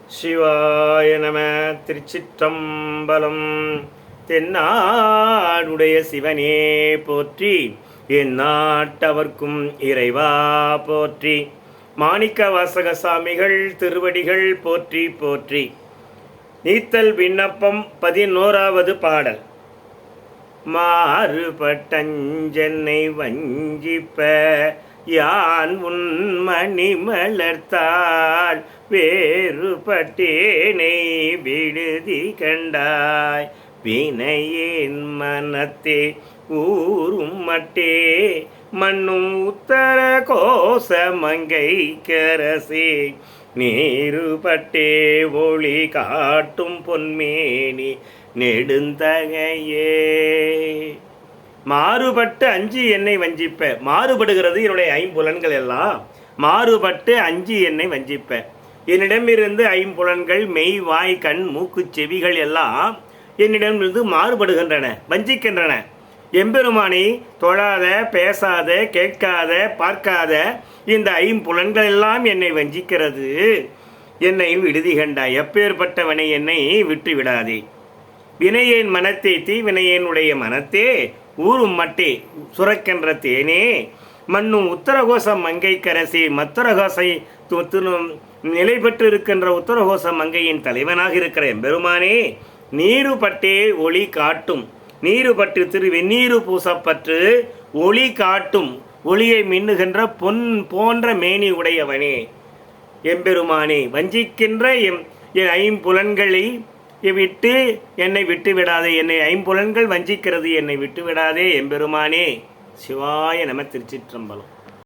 சிவாய நம. திருச்சிற்றம்பலம். தென்னாடுடைய சிவனே போற்றி, என் நாட்டவர்க்கும் இறைவா போற்றி. மாணிக்க வாசகசாமிகள் திருவடிகள் போற்றி போற்றி. நீத்தல் விண்ணப்பம் 11வது பாடல். மாறுபட்டஞ்சென்னை வஞ்சிப்ப யான் உன் மணி மலர்த்தாள் வேறுபட்டேனை விடுதி கண்டாய் வினையேன் மனத்தே ஊரும் மட்டே மண்ணும் உத்தர கோச மங்கை கரசே நீருபட்டே ஒளி காட்டும் பொன்மேனி நெடுந்தகையே. மாறுபட்டு அஞ்சு என்னை வஞ்சிப்ப. மாறுபடுகிறது என்னுடைய ஐம்புலன்கள் எல்லாம். மாறுபட்டு அஞ்சு என்னை வஞ்சிப்ப. என்னிடமிருந்து ஐம்புலன்கள் மெய் வாய் கண் மூக்கு செவிகள் எல்லாம் என்னிடமிருந்து மாறுபடுகின்றன, வஞ்சிக்கின்றன. எம்பெருமானி தொழாத பேசாத கேட்காத பார்க்காத இந்த ஐம்புலன்கள் எல்லாம் என்னை வஞ்சிக்கிறது. என்னை விடுதி கண்டாய். எப்பேற்பட்டவனை என்னை விட்டு விடாதே. வினையேன் மனத்தே தீவினையேனுடைய மனத்தே ஊரும் மட்டே சுரக்கின்ற தேனே மண்ணும் உத்தரகோசம் மங்கை கரசி. மத்துரகோசை நிலை பெற்று இருக்கின்ற உத்தரகோச மங்கையின் தலைவனாக இருக்கிற எம்பெருமானே, நீருபட்டே ஒளி காட்டும். நீருபட்டு திரு வெந்நீரு பூசப்பற்று ஒளி காட்டும் ஒளியை மின்னுகின்ற பொன் போன்ற மேனி உடையவனே எம்பெருமானே, வஞ்சிக்கின்ற என் ஐம்புலன்களை விட்டு என்னை விட்டு விடாதே. என்னை ஐம்புலன்கள் வஞ்சிக்கிறது, என்னை விட்டு விடாதே எம்பெருமானே. சிவாய நம. திருச்சிற்றம்பலம்.